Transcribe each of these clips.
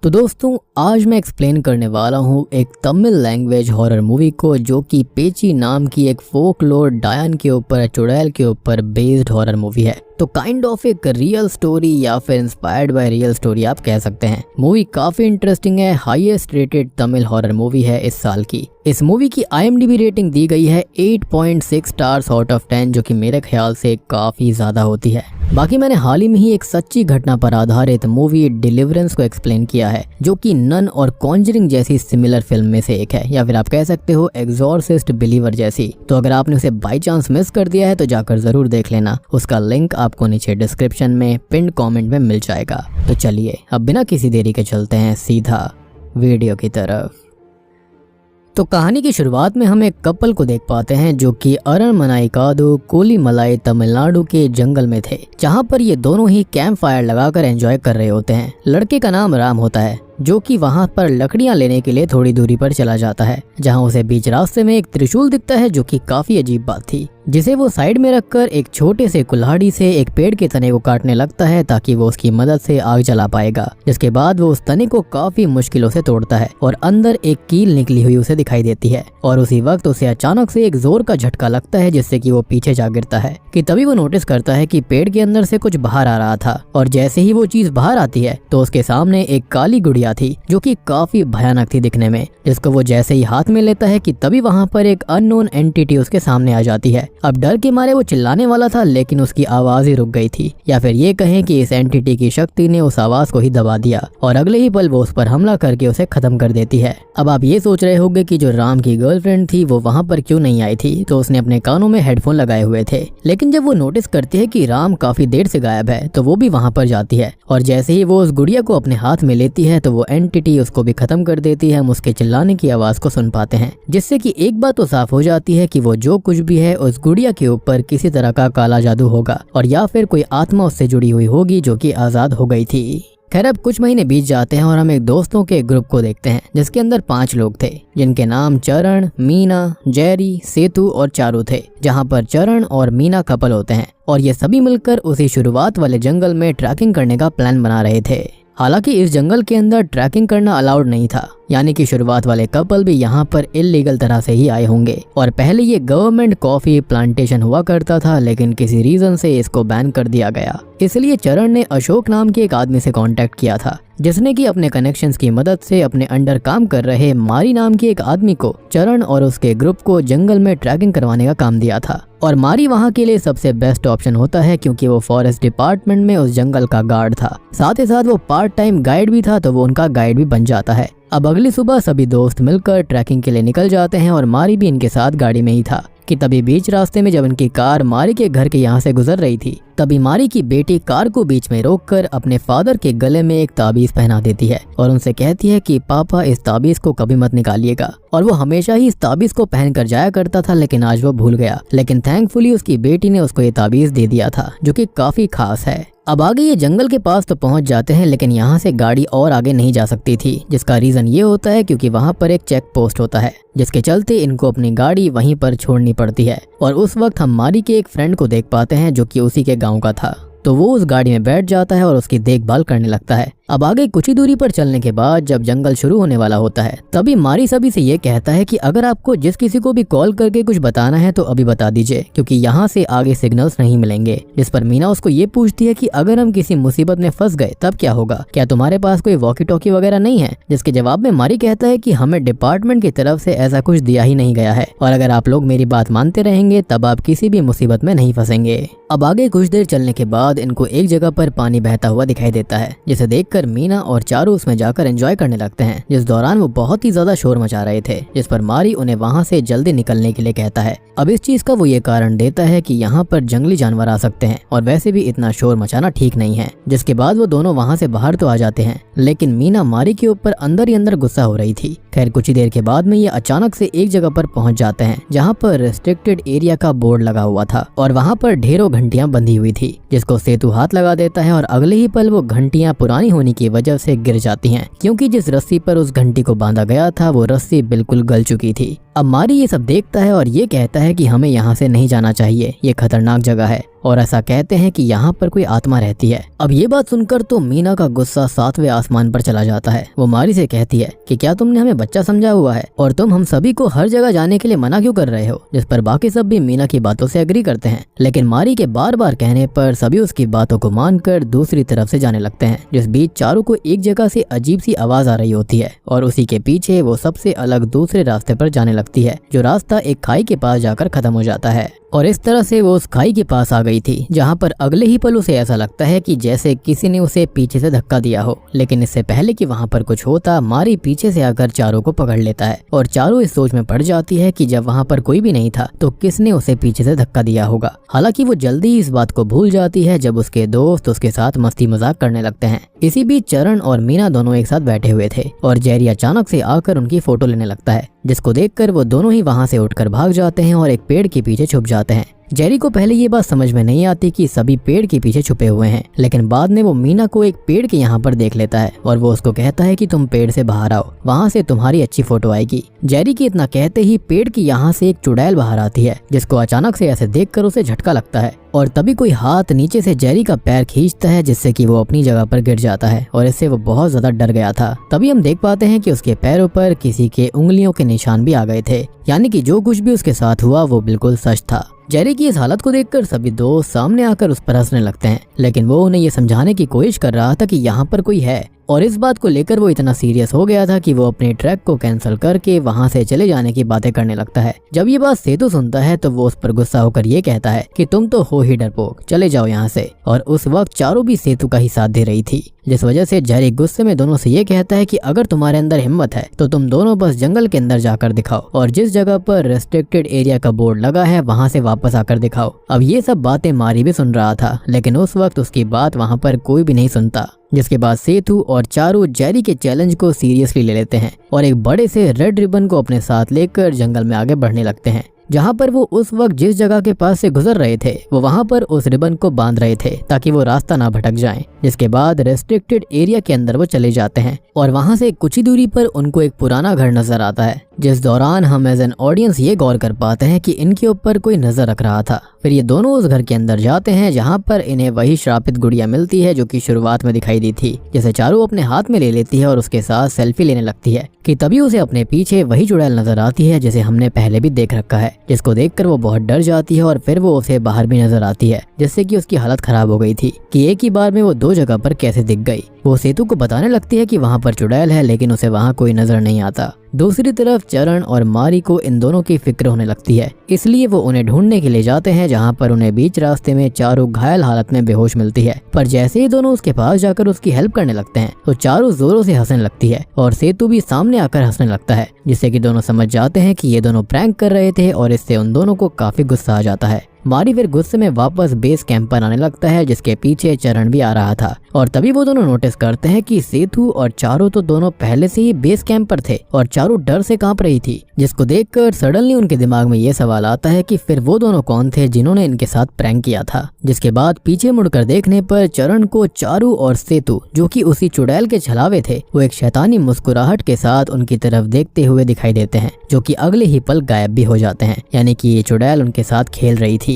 तो दोस्तों आज मैं एक्सप्लेन करने वाला हूँ एक तमिल लैंग्वेज हॉरर मूवी को जो कि पेची नाम की एक फोकलोर डायन के ऊपर चुड़ैल के ऊपर बेस्ड हॉरर मूवी है। तो काइंड ऑफ एक रियल स्टोरी या फिर इंस्पायर्ड बाय रियल स्टोरी आप कह सकते हैं। मूवी काफी इंटरेस्टिंग है, highest rated Tamil horror movie है इस साल की। इस मूवी की IMDb रेटिंग दी गई है 8.6 स्टार्स आउट ऑफ 10 जो कि मेरे ख्याल से काफी ज्यादा होती है। बाकी मैंने हाल ही में ही एक सच्ची घटना पर आधारित मूवी डिलीवरेंस को एक्सप्लेन किया है जो कि नन और कॉन्जरिंग जैसी सिमिलर फिल्म में से एक है, या फिर आप कह सकते हो एक्सॉर्सिस्ट बिलीवर जैसी। तो अगर आपने उसे बाई चांस मिस कर दिया है तो जाकर जरूर देख लेना, उसका लिंक आपको नीचे डिस्क्रिप्शन में पिन कमेंट में मिल जाएगा। तो चलिए अब बिना किसी देरी के चलते हैं सीधा वीडियो की तरफ। तो कहानी की शुरुआत में हम एक कपल को देख पाते हैं जो कि अरनमनाइकादु कोलीमलाई तमिलनाडु के जंगल में थे, जहां पर ये दोनों ही कैंप फायर लगाकर एंजॉय कर रहे होते हैं। लड़के का नाम राम होता है जो कि वहां पर लकड़ियां लेने के लिए थोड़ी दूरी पर चला जाता है, जहां उसे बीच रास्ते में एक त्रिशूल दिखता है जो कि काफी अजीब बात थी, जिसे वो साइड में रखकर एक छोटे से कुल्हाड़ी से एक पेड़ के तने को काटने लगता है ताकि वो उसकी मदद से आग जला पाएगा। जिसके बाद वो उस तने को काफी मुश्किलों से तोड़ता है और अंदर एक कील निकली हुई उसे दिखाई देती है और उसी वक्त उसे अचानक से एक जोर का झटका लगता है जिससे कि वो पीछे जा गिरता है। कि तभी वो नोटिस करता है कि पेड़ के अंदर से कुछ बाहर आ रहा था और जैसे ही वो चीज बाहर आती है तो उसके सामने एक काली गुड़िया थी जो कि काफी भयानक थी दिखने में, जिसको वो जैसे ही हाथ में लेता है कि तभी वहां पर एक अननोन एंटिटी उसके सामने आ जाती है। अब डर के मारे वो चिल्लाने वाला था लेकिन उसकी आवाज ही रुक गई थी, या फिर ये कहें कि इस एंटिटी की शक्ति ने उस आवाज को ही दबा दिया और अगले ही पल वो उस पर हमला करके उसे खत्म कर देती है। अब आप ये सोच रहे होंगे कि जो राम की गर्लफ्रेंड थी वो वहां पर क्यों नहीं आई थी, तो उसने अपने कानों में हेडफोन लगाए हुए थे। लेकिन जब वो नोटिस करती है कि राम काफी देर से गायब है तो वो भी वहां पर जाती है और जैसे ही वो उस गुड़िया को अपने हाथ में लेती है तो वो एंटिटी उसको भी खत्म कर देती है। हम उसके चिल्लाने की आवाज को सुन पाते हैं, जिससे कि एक बात तो साफ हो जाती है कि वो जो कुछ भी है उस गुड़िया के ऊपर किसी तरह का काला जादू होगा और या फिर कोई आत्मा उससे जुड़ी हुई होगी जो कि आजाद हो गई थी। खैर अब कुछ महीने बीत जाते हैं और हम एक दोस्तों के ग्रुप को देखते हैं जिसके अंदर 5 लोग थे, जिनके नाम चरण, मीना, जेरी, सेतु और चारू थे। जहां पर चरण और मीना कपल होते हैं और ये सभी मिलकर उसी शुरुआत वाले जंगल में ट्रैकिंग करने का प्लान बना रहे थे। हालांकि इस जंगल के अंदर ट्रैकिंग करना अलाउड नहीं था, यानी कि शुरुआत वाले कपल भी यहाँ पर इलीगल तरह से ही आए होंगे। और पहले ये गवर्नमेंट कॉफी प्लांटेशन हुआ करता था लेकिन किसी रीजन से इसको बैन कर दिया गया। इसलिए चरण ने अशोक नाम के एक आदमी से कांटेक्ट किया था जिसने कि अपने कनेक्शंस की मदद से अपने अंडर काम कर रहे मारी नाम के एक आदमी को चरण और उसके ग्रुप को जंगल में ट्रैकिंग करवाने का काम दिया था। और मारी वहाँ के लिए सबसे बेस्ट ऑप्शन होता है क्योंकि वो फॉरेस्ट डिपार्टमेंट में उस जंगल का गार्ड था, साथ ही साथ वो पार्ट टाइम गाइड भी था, तो वो उनका गाइड भी बन जाता है। अब अगली सुबह सभी दोस्त मिलकर ट्रैकिंग के लिए निकल जाते हैं और मारी भी इनके साथ गाड़ी में ही था कि तभी बीच रास्ते में जब इनकी कार मारी के घर के यहाँ से गुजर रही थी तभी मारी की बेटी कार को बीच में रोककर अपने फादर के गले में एक ताबीज पहना देती है और उनसे कहती है कि पापा इस ताबीज को कभी मत निकालिएगा। और वो हमेशा ही इस ताबीज को पहन कर जाया करता था लेकिन आज वो भूल गया, लेकिन थैंकफुली उसकी बेटी ने उसको ये ताबीज दे दिया था जो कि काफी खास है। अब आगे ये जंगल के पास तो पहुंच जाते हैं लेकिन यहाँ से गाड़ी और आगे नहीं जा सकती थी, जिसका रीजन ये होता है क्योंकि वहाँ पर एक चेक पोस्ट होता है जिसके चलते इनको अपनी गाड़ी वहीं पर छोड़नी पड़ती है। और उस वक्त हम मारी के एक फ्रेंड को देख पाते हैं जो कि उसी के गांव का था, तो वो उस गाड़ी में बैठ जाता है और उसकी देखभाल करने लगता है। अब आगे कुछ ही दूरी पर चलने के बाद जब जंगल शुरू होने वाला होता है तभी मारी सभी से ये कहता है कि अगर आपको जिस किसी को भी कॉल करके कुछ बताना है तो अभी बता दीजिए क्योंकि यहाँ से आगे सिग्नल्स नहीं मिलेंगे। जिस पर मीना उसको ये पूछती है कि अगर हम किसी मुसीबत में फंस गए तब क्या होगा, क्या तुम्हारे पास कोई वॉकी टॉकी वगैरह नहीं है? जिसके जवाब में मारी कहता है कि हमें डिपार्टमेंट की तरफ से ऐसा कुछ दिया ही नहीं गया है और अगर आप लोग मेरी बात मानते रहेंगे तब आप किसी भी मुसीबत में नहीं फंसेंगे। अब आगे कुछ देर चलने के बाद इनको एक जगह पर पानी बहता हुआ दिखाई देता है जिसे देखकर मीना और चारू उसमें जाकर एंजॉय करने लगते हैं, जिस दौरान वो बहुत ही ज्यादा शोर मचा रहे थे, जिस पर मारी उन्हें वहां से जल्दी निकलने के लिए कहता है। अब इस चीज का वो ये कारण देता है कि यहाँ पर जंगली जानवर आ सकते हैं और वैसे भी इतना शोर मचाना ठीक नहीं है। जिसके बाद वो दोनों वहाँ से बाहर तो आ जाते हैं लेकिन मीना मारी के ऊपर अंदर ही अंदर गुस्सा हो रही थी। खैर कुछ ही देर के बाद में ये अचानक से एक जगह पर पहुंच जाते हैं जहाँ पर रेस्ट्रिक्टेड एरिया का बोर्ड लगा हुआ था और वहाँ पर ढेरों घंटियां बंधी हुई थी, जिसको सेतु हाथ लगा देता है और अगले ही पल वो घंटियां पुरानी होने की वजह से गिर जाती हैं क्योंकि जिस रस्सी पर उस घंटी को बांधा गया था वो रस्सी बिल्कुल गल चुकी थी। अब मारी ये सब देखता है और ये कहता है कि हमें यहाँ से नहीं जाना चाहिए, ये खतरनाक जगह है। और ऐसा कहते हैं कि यहाँ पर कोई आत्मा रहती है। अब ये बात सुनकर तो मीना का गुस्सा 7वें आसमान पर चला जाता है। वो मारी से कहती है कि क्या तुमने हमें बच्चा समझा हुआ है और तुम हम सभी को हर जगह जाने के लिए मना क्यों कर रहे हो। जिस पर बाकी सब भी मीना की बातों से एग्री करते हैं, लेकिन मारी के बार बार कहने पर सभी उसकी बातों को मानकर दूसरी तरफ से जाने लगते हैं। जिस बीच चारू को एक जगह से अजीब सी आवाज आ रही होती है और उसी के पीछे वो सबसे अलग दूसरे रास्ते पर जाने लगती है, जो रास्ता एक खाई के पास जाकर खत्म हो जाता है। और इस तरह से वो उस खाई के पास आ गई थी जहाँ पर अगले ही पल उसे ऐसा लगता है कि जैसे किसी ने उसे पीछे से धक्का दिया हो। लेकिन इससे पहले कि वहाँ पर कुछ होता, मारी पीछे से आकर चारू को पकड़ लेता है और चारू इस सोच में पड़ जाती है कि जब वहाँ पर कोई भी नहीं था तो किसने उसे पीछे से धक्का दिया होगा। हालांकि वो जल्दी ही इस बात को भूल जाती है जब उसके दोस्त उसके साथ मस्ती मजाक करने लगते हैं। इसी बीच चरण और मीना दोनों एक साथ बैठे हुए थे और जेरी अचानक से आकर उनकी फोटो लेने लगता है, जिसको देखकर वो दोनों ही वहाँ से उठकर भाग जाते हैं और एक पेड़ के पीछे छुप जाते हैं। जेरी को पहले ये बात समझ में नहीं आती कि सभी पेड़ के पीछे छुपे हुए हैं, लेकिन बाद में वो मीना को एक पेड़ के यहाँ पर देख लेता है और वो उसको कहता है कि तुम पेड़ से बाहर आओ, वहाँ से तुम्हारी अच्छी फोटो आएगी। जेरी की इतना कहते ही पेड़ की यहाँ से एक चुड़ैल बाहर आती है, जिसको अचानक से ऐसे देखकर उसे झटका लगता है और तभी कोई हाथ नीचे से जेरी का पैर खींचता है, जिससे कि वो अपनी जगह पर गिर जाता है और इससे वो बहुत ज्यादा डर गया था। तभी हम देख पाते हैं कि उसके पैरों पर किसी के उंगलियों के निशान भी आ गए थे, यानी कि जो कुछ भी उसके साथ हुआ वो बिल्कुल सच था। जेरी की इस हालत को देखकर सभी दोस्त सामने आकर उस पर हंसने लगते हैं, लेकिन वो उन्हें ये समझाने की कोशिश कर रहा था कि यहाँ पर कोई है और इस बात को लेकर वो इतना सीरियस हो गया था कि वो अपने ट्रैक को कैंसिल करके वहाँ से चले जाने की बातें करने लगता है। जब ये बात सेतु सुनता है तो वो उस पर गुस्सा होकर ये कहता है कि तुम तो हो ही डरपोक, चले जाओ यहाँ से। और उस वक्त चारू भी सेतु का ही साथ दे रही थी, जिस वजह से जेरी गुस्से में दोनों से ये कहता है कि अगर तुम्हारे अंदर हिम्मत है तो तुम दोनों बस जंगल के अंदर जाकर दिखाओ और जिस जगह पर रेस्ट्रिक्टेड एरिया का बोर्ड लगा है वहाँ से वापस आकर दिखाओ। अब ये सब बातें मारी भी सुन रहा था, लेकिन उस वक्त उसकी बात वहाँ पर कोई भी नहीं सुनता। जिसके बाद सेतु और चारू जेरी के चैलेंज को सीरियसली ले लेते हैं और एक बड़े से रेड रिबन को अपने साथ लेकर जंगल में आगे बढ़ने लगते हैं। जहाँ पर वो उस वक्त जिस जगह के पास से गुजर रहे थे वो वहाँ पर उस रिबन को बांध रहे थे ताकि वो रास्ता ना भटक जाए। जिसके बाद रेस्ट्रिक्टेड एरिया के अंदर वो चले जाते हैं और वहाँ से कुछ ही दूरी पर उनको एक पुराना घर नजर आता है, जिस दौरान हम एज एन ऑडियंस ये गौर कर पाते हैं कि इनके ऊपर कोई नजर रख रहा था। फिर ये दोनों उस घर के अंदर जाते हैं जहाँ पर इन्हें वही श्रापित गुड़िया मिलती है जो कि शुरुआत में दिखाई दी थी, जिसे चारू अपने हाथ में ले लेती है और उसके साथ सेल्फी लेने लगती है कि तभी उसे अपने पीछे वही चुड़ैल नजर आती है जिसे हमने पहले भी देख रखा है, जिसको देखकर वो बहुत डर जाती है और फिर वो उसे बाहर भी नजर आती है, जिससे कि उसकी हालत खराब हो गई थी कि एक ही बार में वो दो जगह पर कैसे दिख गई। वो सेतु को बताने लगती है कि वहाँ पर चुड़ैल है, लेकिन उसे वहाँ कोई नजर नहीं आता। दूसरी तरफ चरण और मारी को इन दोनों की फिक्र होने लगती है, इसलिए वो उन्हें ढूंढने के लिए जाते हैं जहाँ पर उन्हें बीच रास्ते में चारू घायल हालत में बेहोश मिलती है। पर जैसे ही दोनों उसके पास जाकर उसकी हेल्प करने लगते हैं तो चारू जोरों से हंसने लगती है और सेतु भी सामने आकर हंसने लगता है, जिससे कि दोनों समझ जाते हैं कि ये दोनों प्रैंक कर रहे थे और इससे उन दोनों को काफी गुस्सा आ जाता है। मारी फिर गुस्से में वापस बेस कैंप पर आने लगता है, जिसके पीछे चरण भी आ रहा था और तभी वो दोनों नोटिस करते हैं कि सेतु और चारू तो दोनों पहले से ही बेस कैंप पर थे और चारू डर से कांप रही थी, जिसको देखकर सडनली उनके दिमाग में ये सवाल आता है कि फिर वो दोनों कौन थे जिन्होंने इनके साथ प्रैंक किया था। जिसके बाद पीछे मुड़कर देखने पर चरण को चारू और सेतु, जो कि उसी चुड़ैल के छलावे थे, वो एक शैतानी मुस्कुराहट के साथ उनकी तरफ देखते हुए दिखाई देते हैं, जो कि अगले ही पल गायब भी हो जाते हैं, यानी कि ये चुड़ैल उनके साथ खेल रही थी।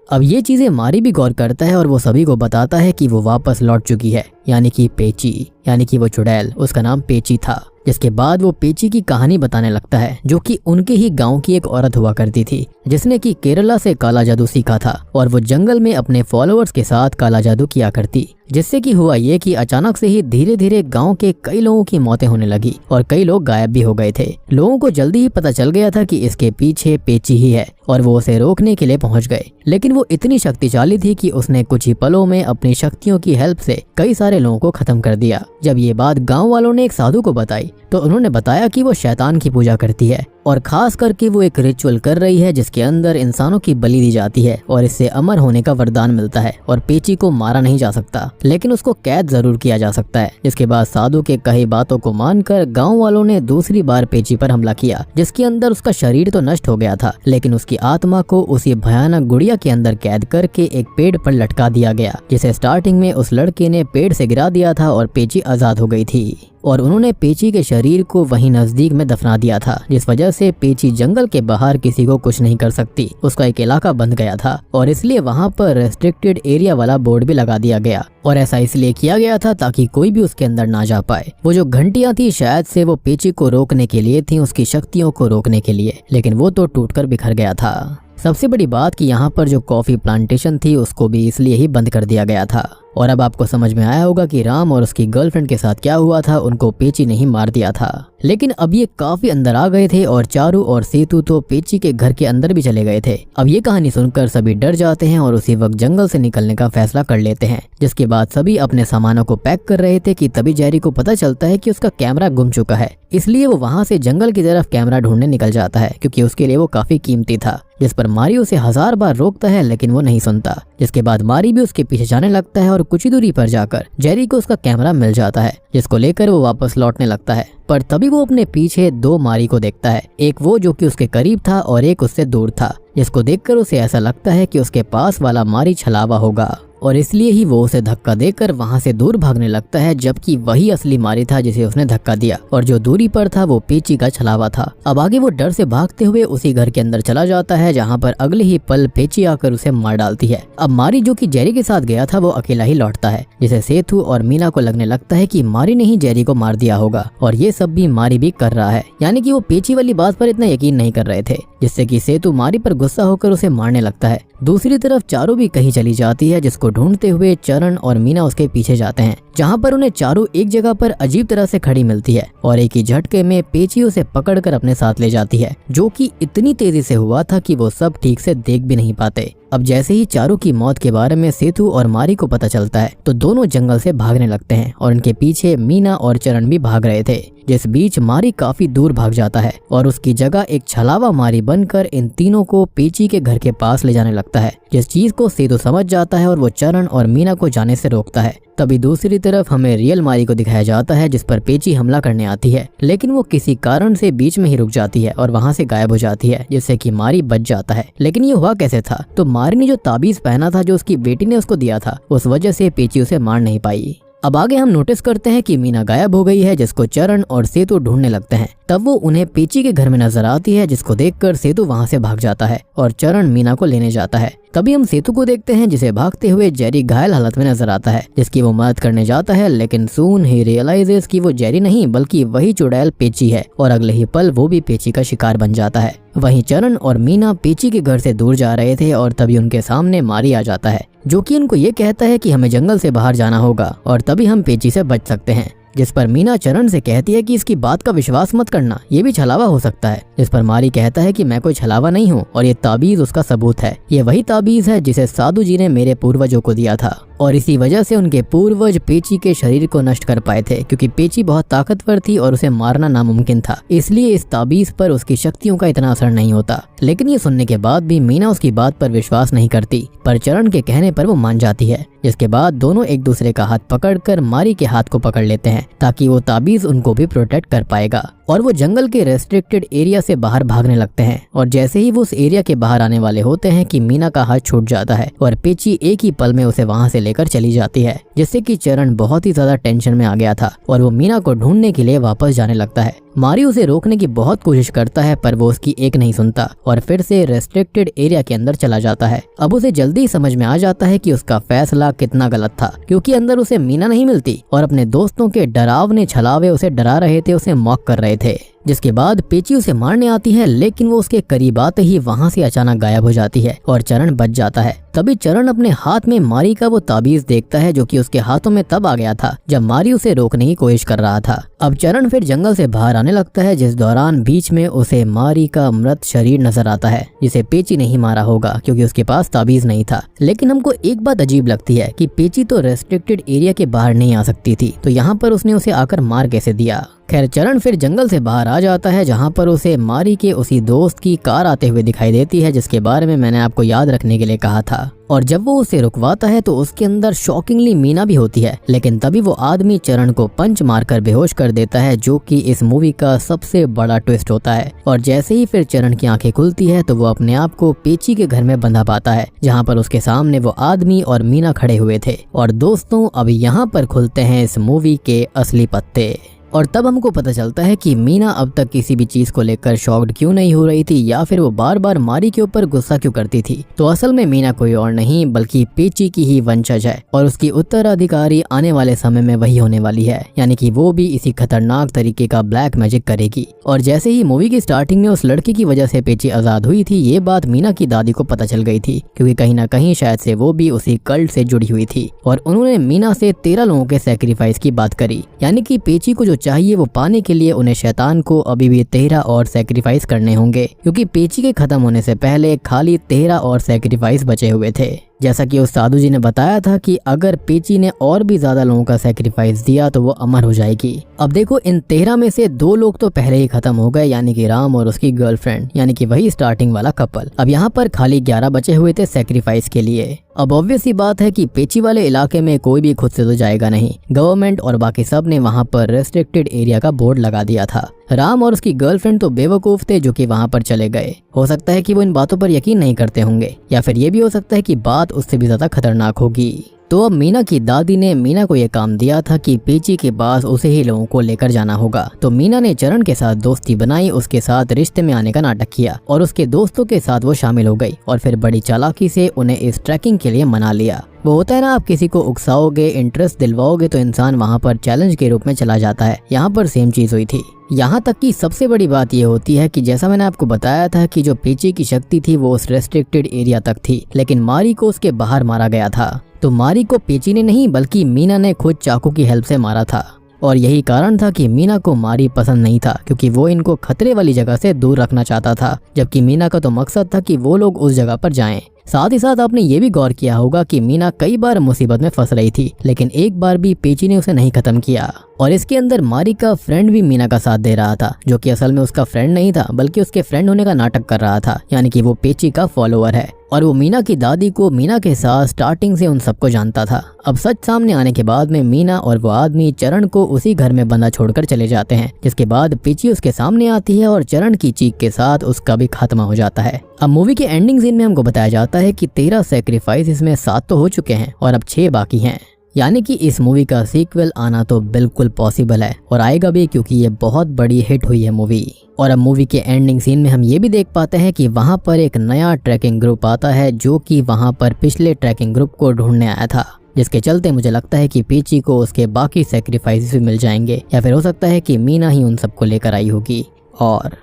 अब ये चीजें मारी भी गौर करता है और वो सभी को बताता है कि वो वापस लौट चुकी है, यानी कि पेची, यानी कि वो चुड़ैल, उसका नाम पेची था। जिसके बाद वो पेची की कहानी बताने लगता है, जो कि उनके ही गांव की एक औरत हुआ करती थी, जिसने कि केरला से काला जादू सीखा था और वो जंगल में अपने फॉलोअर्स के साथ काला जादू किया करती। जिससे कि हुआ ये कि अचानक से ही धीरे धीरे गांव के कई लोगों की मौतें होने लगी और कई लोग गायब भी हो गए थे। लोगों को जल्दी ही पता चल गया था कि इसके पीछे पेची ही है और वो उसे रोकने के लिए पहुंच गए, लेकिन वो इतनी शक्तिशाली थी कि उसने कुछ ही पलों में अपनी शक्तियों की हेल्प से कई सारे लोगों को खत्म कर दिया। जब ये बात गांव वालों ने एक साधु को बताई तो उन्होंने बताया कि वो शैतान की पूजा करती है और खास करके वो एक रिचुअल कर रही है जिसके अंदर इंसानों की बलि दी जाती है और इससे अमर होने का वरदान मिलता है और पेची को मारा नहीं जा सकता, लेकिन उसको कैद जरूर किया जा सकता है। जिसके बाद साधु के कही बातों को मानकर गांव वालों ने दूसरी बार पेची पर हमला किया, जिसके अंदर उसका शरीर तो नष्ट हो गया था, लेकिन उसकी आत्मा को उसी भयानक गुड़िया के अंदर कैद करके एक पेड़ पर लटका दिया गया, जिसे स्टार्टिंग में उस लड़के ने पेड़ से गिरा दिया था और पेची आजाद हो गई थी और उन्होंने पेची के शरीर को वहीं नजदीक में दफना दिया था, जिस वजह से पेची जंगल के बाहर किसी को कुछ नहीं कर सकती। उसका एक इलाका बंद गया था और इसलिए वहाँ पर रेस्ट्रिक्टेड एरिया वाला बोर्ड भी लगा दिया गया और ऐसा इसलिए किया गया था ताकि कोई भी उसके अंदर ना जा पाए। वो जो घंटियां थी शायद से वो पेची को रोकने के लिए थी, उसकी शक्तियों को रोकने के लिए, लेकिन वो तो टूटकर बिखर गया था। सबसे बड़ी बात कि यहाँ पर जो कॉफी प्लांटेशन थी उसको भी इसलिए ही बंद कर दिया गया था। और अब आपको समझ में आया होगा कि राम और उसकी गर्लफ्रेंड के साथ क्या हुआ था, उनको पेची ने ही मार दिया था। लेकिन अब ये काफी अंदर आ गए थे और चारू और सेतु तो पेची के घर के अंदर भी चले गए थे। अब ये कहानी सुनकर सभी डर जाते हैं और उसी वक्त जंगल से निकलने का फैसला कर लेते हैं, जिसके बाद सभी अपने सामानों को पैक कर रहे थे कि तभी जेरी को पता चलता है कि उसका कैमरा गुम चुका है। इसलिए वो वहाँ से जंगल की तरफ कैमरा ढूंढने निकल जाता है क्योंकि उसके लिए वो काफी कीमती था, जिस पर मारी उसे 1000 बार रोकता है लेकिन वो नहीं सुनता। जिसके बाद मारी भी उसके पीछे जाने लगता है और कुछ ही दूरी पर जाकर जेरी को उसका कैमरा मिल जाता है, जिसको लेकर वो वापस लौटने लगता है। पर तभी वो अपने पीछे 2 मारी को देखता है, एक वो जो कि उसके करीब था और एक उससे दूर था, जिसको देखकर उसे ऐसा लगता है कि उसके पास वाला मारी छलावा होगा और इसलिए ही वो उसे धक्का देकर वहां से दूर भागने लगता है, जबकि वही असली मारी था जिसे उसने धक्का दिया और जो दूरी पर था वो पेची का छलावा था। अब आगे वो डर से भागते हुए उसी घर के अंदर चला जाता है जहां पर अगले ही पल पेची आकर उसे मार डालती है। अब मारी जो कि जेरी के साथ गया था वो अकेला ही लौटता है, जिसे सेतु और मीना को लगने लगता है कि मारी ने ही जेरी को मार दिया होगा और ये सब भी मारी भी कर रहा है, यानी कि वो पेची वाली बात पर इतना यकीन नहीं कर रहे थे, जिससे कि सेतु मारी पर गुस्सा होकर उसे मारने लगता है। दूसरी तरफ चारू भी कहीं चली जाती है, जिसको ढूंढते हुए चरण और मीना उसके पीछे जाते हैं, जहां पर उन्हें चारू एक जगह पर अजीब तरह से खड़ी मिलती है और एक ही झटके में पेची उसे पकड़कर अपने साथ ले जाती है, जो कि इतनी तेजी से हुआ था कि वो सब ठीक से देख भी नहीं पाते। अब जैसे ही चारू की मौत के बारे में सेतु और मारी को पता चलता है तो दोनों जंगल से भागने लगते हैं और इनके पीछे मीना और चरण भी भाग रहे थे, जिस बीच मारी काफी दूर भाग जाता है और उसकी जगह एक छलावा मारी बनकर इन तीनों को पेची के घर के पास ले जाने लगता है, जिस चीज को सेतु समझ जाता है और वो चरण और मीना को जाने से रोकता है। तभी दूसरी तरफ हमें रियल मारी को दिखाया जाता है, जिस पर पेची हमला करने आती है, लेकिन वो किसी कारण से बीच में ही रुक जाती है और वहाँ से गायब हो जाती है, जिससे कि मारी बच जाता है। लेकिन ये हुआ कैसे था? तो मारी ने जो ताबीज पहना था जो उसकी बेटी ने उसको दिया था, उस वजह से पेची उसे मार नहीं पाई। अब आगे हम नोटिस करते हैं कि मीना गायब हो गई है, जिसको चरण और सेतु ढूंढने लगते हैं। तब वो उन्हें पेची के घर में नजर आती है, जिसको देखकर सेतु वहां से भाग जाता है और चरण मीना को लेने जाता है। तभी हम सेतु को देखते हैं, जिसे भागते हुए जेरी घायल हालत में नजर आता है, जिसकी वो मदद करने जाता है, लेकिन सून ही रियलाइजेस कि वो जेरी नहीं बल्कि वही चुड़ैल पेची है और अगले ही पल वो भी पेची का शिकार बन जाता है। वहीं चरण और मीना पेची के घर से दूर जा रहे थे और तभी उनके सामने मारी आ जाता है, जो कि उनको ये कहता है कि हमें जंगल से बाहर जाना होगा और तभी हम पेची से बच सकते हैं। जिस पर मीना चरण से कहती है कि इसकी बात का विश्वास मत करना, ये भी छलावा हो सकता है। जिस पर मारी कहता है कि मैं कोई छलावा नहीं हूँ और ये ताबीज उसका सबूत है। ये वही ताबीज है जिसे साधु जी ने मेरे पूर्वजों को दिया था और इसी वजह से उनके पूर्वज पेची के शरीर को नष्ट कर पाए थे, क्योंकि पेची बहुत ताकतवर थी और उसे मारना नामुमकिन था। इसलिए इस ताबीज पर उसकी शक्तियों का इतना असर नहीं होता। लेकिन ये सुनने के बाद भी मीना उसकी बात पर विश्वास नहीं करती, पर चरण के कहने पर वो मान जाती है। जिसके बाद दोनों एक दूसरे का हाथ पकड़कर मारी के हाथ को पकड़ लेते हैं ताकि वो ताबीज उनको भी प्रोटेक्ट कर पाएगा और वो जंगल के रेस्ट्रिक्टेड एरिया से बाहर भागने लगते हैं। और जैसे ही वो उस एरिया के बाहर आने वाले होते हैं कि मीना का हाथ छूट जाता है और पेची एक ही पल में उसे वहां से लेकर चली जाती है, जिससे कि चरण बहुत ही ज्यादा टेंशन में आ गया था और वो मीना को ढूंढने के लिए वापस जाने लगता है। मारी उसे रोकने की बहुत कोशिश करता है, पर वो उसकी एक नहीं सुनता और फिर से रेस्ट्रिक्टेड एरिया के अंदर चला जाता है। अब उसे जल्दी ही समझ में आ जाता है कि उसका फैसला कितना गलत था, क्योंकि अंदर उसे मीना नहीं मिलती और अपने दोस्तों के डरावने छलावे उसे डरा रहे थे, उसे मॉक कर रहे थे। जिसके बाद पेची उसे मारने आती है, लेकिन वो उसके करीब आते ही वहां से अचानक गायब हो जाती है और चरण बच जाता है। तभी चरण अपने हाथ में मारी का वो ताबीज देखता है, जो कि उसके हाथों में तब आ गया था जब मारी उसे रोकने की कोशिश कर रहा था। अब चरण फिर जंगल से बाहर आने लगता है, जिस दौरान बीच में उसे मारी का मृत शरीर नजर आता है, जिसे पेची नहीं मारा होगा क्योंकि उसके पास ताबीज नहीं था। लेकिन हमको एक बात अजीब लगती है कि पेची तो रेस्ट्रिक्टेड एरिया के बाहर नहीं आ सकती थी, तो यहाँ पर उसने उसे आकर मार कैसे दिया। खैर चरण फिर जंगल से बाहर आ जाता है, जहाँ पर उसे मारी के उसी दोस्त की कार आते हुए दिखाई देती है, जिसके बारे में मैंने आपको याद रखने के लिए कहा था। और जब वो उसे रुकवाता है तो उसके अंदर शॉकिंगली मीना भी होती है, लेकिन तभी वो आदमी चरण को पंच मारकर बेहोश कर देता है, जो कि इस मूवी का सबसे बड़ा ट्विस्ट होता है। और जैसे ही फिर चरण की आंखें खुलती है तो वो अपने आप को पेची के घर में बंधा पाता है, जहाँ पर उसके सामने वो आदमी और मीना खड़े हुए थे। और दोस्तों अब यहाँ पर खुलते हैं इस मूवी के असली पत्ते। और तब हमको पता चलता है कि मीना अब तक किसी भी चीज को लेकर शॉक्ड क्यों नहीं हो रही थी या फिर वो बार बार मारी के ऊपर गुस्सा क्यों करती थी। तो असल में मीना कोई और नहीं बल्कि पेची की ही वंशज है और उसकी उत्तराधिकारी आने वाले समय में वही होने वाली है, यानी कि वो भी इसी खतरनाक तरीके का ब्लैक मैजिक करेगी। और जैसे ही मूवी की स्टार्टिंग में उस लड़की की वजह से पेची आजाद हुई थी, ये बात मीना की दादी को पता चल गई थी, क्योंकि कहीं ना कहीं शायद से वो भी उसी कल्ट से जुड़ी हुई थी और उन्होंने मीना से 13 लोगों के सैक्रिफाइस की बात करी, यानी कि पेची को जो चाहिए वो पाने के लिए उन्हें शैतान को अभी भी 13 और सैक्रिफाइस करने होंगे, क्योंकि पेची के खत्म होने से पहले खाली 13 और सैक्रिफाइस बचे हुए थे। जैसा कि उस साधु जी ने बताया था कि अगर पेची ने और भी ज्यादा लोगों का सैक्रिफाइस दिया तो वो अमर हो जाएगी। अब देखो, इन 13 में से 2 लोग तो पहले ही खत्म हो गए, यानी कि राम और उसकी गर्लफ्रेंड, यानी कि वही स्टार्टिंग वाला कपल। अब यहाँ पर खाली 11 बचे हुए थे सैक्रिफाइस के लिए। अब ऑब्वियस सी बात है कि पेची वाले इलाके में कोई भी खुद से तो जाएगा नहीं। गवर्नमेंट और बाकी सब ने वहाँ पर रेस्ट्रिक्टेड एरिया का बोर्ड लगा दिया था। राम और उसकी गर्लफ्रेंड तो बेवकूफ थे जो कि वहाँ पर चले गए। हो सकता है कि वो इन बातों पर यकीन नहीं करते होंगे, या फिर ये भी हो सकता है कि बात उससे भी ज्यादा खतरनाक होगी। तो अब मीना की दादी ने मीना को यह काम दिया था कि पेची के पास उसे ही लोगों को लेकर जाना होगा। तो मीना ने चरण के साथ दोस्ती बनाई, उसके साथ रिश्ते में आने का नाटक किया और उसके दोस्तों के साथ वो शामिल हो गई और फिर बड़ी चालाकी से उन्हें इस ट्रैकिंग के लिए मना लिया। वो होता है ना, आप किसी को उकसाओगे, इंटरेस्ट दिलवाओगे तो इंसान वहाँ पर चैलेंज के रूप में चला जाता है। यहाँ पर सेम चीज हुई थी। यहाँ तक कि सबसे बड़ी बात ये होती है कि जैसा मैंने आपको बताया था कि जो पेची की शक्ति थी वो उस रेस्ट्रिक्टेड एरिया तक थी, लेकिन मारी को उसके बाहर मारा गया था। तो मारी को पेची ने नहीं बल्कि मीना ने खुद चाकू की हेल्प से मारा था। और यही कारण था कि मीना को मारी पसंद नहीं था, क्योंकि वो इनको खतरे वाली जगह से दूर रखना चाहता था, जबकि मीना का तो मकसद था कि वो लोग उस जगह पर जाएं। साथ ही साथ आपने ये भी गौर किया होगा कि मीना कई बार मुसीबत में फंस रही थी, लेकिन एक बार भी पेची ने उसे नहीं खत्म किया। और इसके अंदर मारी का फ्रेंड भी मीना का साथ दे रहा था, जो कि असल में उसका फ्रेंड नहीं था बल्कि उसके फ्रेंड होने का नाटक कर रहा था, यानी कि वो पेची का फॉलोअर है। और वो मीना की दादी को मीना के साथ स्टार्टिंग से उन सबको जानता था। अब सच सामने आने के बाद में मीना और वो आदमी चरण को उसी घर में बंधा छोड़कर चले जाते हैं, जिसके बाद पेची उसके सामने आती है और चरण की चीख के साथ उसका भी खात्मा हो जाता है। अब मूवी के एंडिंग सीन में हमको बताया जाता है कि 13 सैक्रिफाइस इसमें 7 तो हो चुके हैं और अब 6 बाकी हैं, यानी कि इस मूवी का सीक्वल आना तो बिल्कुल पॉसिबल है और आएगा भी, क्योंकि ये बहुत बड़ी हिट हुई है मूवी। और अब मूवी के एंडिंग सीन में हम ये भी देख पाते हैं कि वहाँ पर एक नया ट्रैकिंग ग्रुप आता है, जो कि वहाँ पर पिछले ट्रैकिंग ग्रुप को ढूंढने आया था, जिसके चलते मुझे लगता है कि पेची को उसके बाकी सैक्रिफाइसेस भी मिल जाएंगे, या फिर हो सकता है कि मीना ही उन सबको लेकर आई होगी। और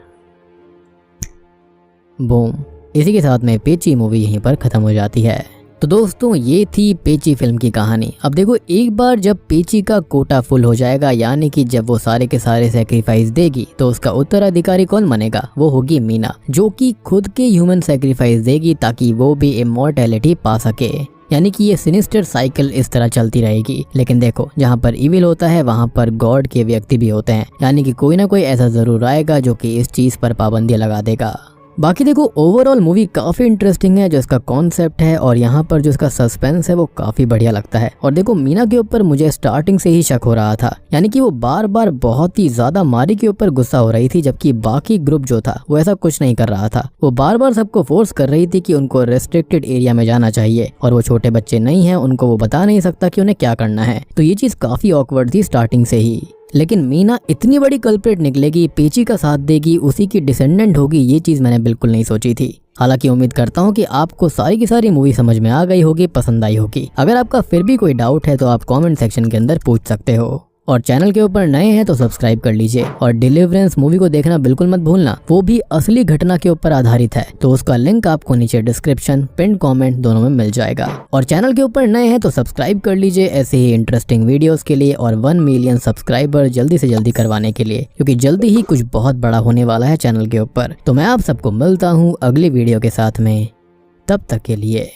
बूम, इसी के साथ में पेची मूवी यहीं पर खत्म हो जाती है। तो दोस्तों, ये थी पेची फिल्म की कहानी। अब देखो, एक बार जब पेची का कोटा फुल हो जाएगा, यानी कि जब वो सारे के सारे सैक्रिफाइस देगी, तो उसका उत्तराधिकारी कौन बनेगा? वो होगी मीना, जो कि खुद के ह्यूमन सैक्रिफाइस देगी ताकि वो भी इमॉर्टैलिटी पा सके। यानी कि ये सिनिस्टर साइकिल इस तरह चलती रहेगी। लेकिन देखो, जहाँ पर इविल होता है वहाँ पर गॉड के व्यक्ति भी होते हैं, यानी कि कोई ना कोई ऐसा जरूर आएगा जो कि इस चीज पर पाबंदी लगा देगा। बाकी देखो, ओवरऑल मूवी काफी इंटरेस्टिंग है, जो इसका कॉन्सेप्ट है और यहाँ पर जो इसका सस्पेंस है वो काफी बढ़िया लगता है। और देखो, मीना के ऊपर मुझे स्टार्टिंग से ही शक हो रहा था, यानी कि वो बार बार बहुत ही ज्यादा मारी के ऊपर गुस्सा हो रही थी, जबकि बाकी ग्रुप जो था वो ऐसा कुछ नहीं कर रहा था। वो बार बार सबको फोर्स कर रही थी कि उनको रेस्ट्रिक्टेड एरिया में जाना चाहिए, और वो छोटे बच्चे नहीं है, उनको वो बता नहीं सकता कि उन्हें क्या करना है। तो ये चीज काफी ऑकवर्ड थी स्टार्टिंग से ही। लेकिन मीना इतनी बड़ी कल्प्रेट निकलेगी, पेची का साथ देगी, उसी की डिसेंडेंट होगी, ये चीज मैंने बिल्कुल नहीं सोची थी। हालांकि उम्मीद करता हूँ कि आपको सारी की सारी मूवी समझ में आ गई होगी, पसंद आई होगी। अगर आपका फिर भी कोई डाउट है तो आप कमेंट सेक्शन के अंदर पूछ सकते हो। और चैनल के ऊपर नए हैं तो सब्सक्राइब कर लीजिए। और डिलीवरेंस मूवी को देखना बिल्कुल मत भूलना, वो भी असली घटना के ऊपर आधारित है, तो उसका लिंक आपको नीचे डिस्क्रिप्शन, पिन कमेंट दोनों में मिल जाएगा। और चैनल के ऊपर नए हैं तो सब्सक्राइब कर लीजिए ऐसे ही इंटरेस्टिंग वीडियोस के लिए, और 1 मिलियन सब्सक्राइबर जल्दी से जल्दी करवाने के लिए, क्योंकि जल्दी ही कुछ बहुत बड़ा होने वाला है चैनल के ऊपर। तो मैं आप सबको मिलता हूँ अगली वीडियो के साथ में, तब तक के लिए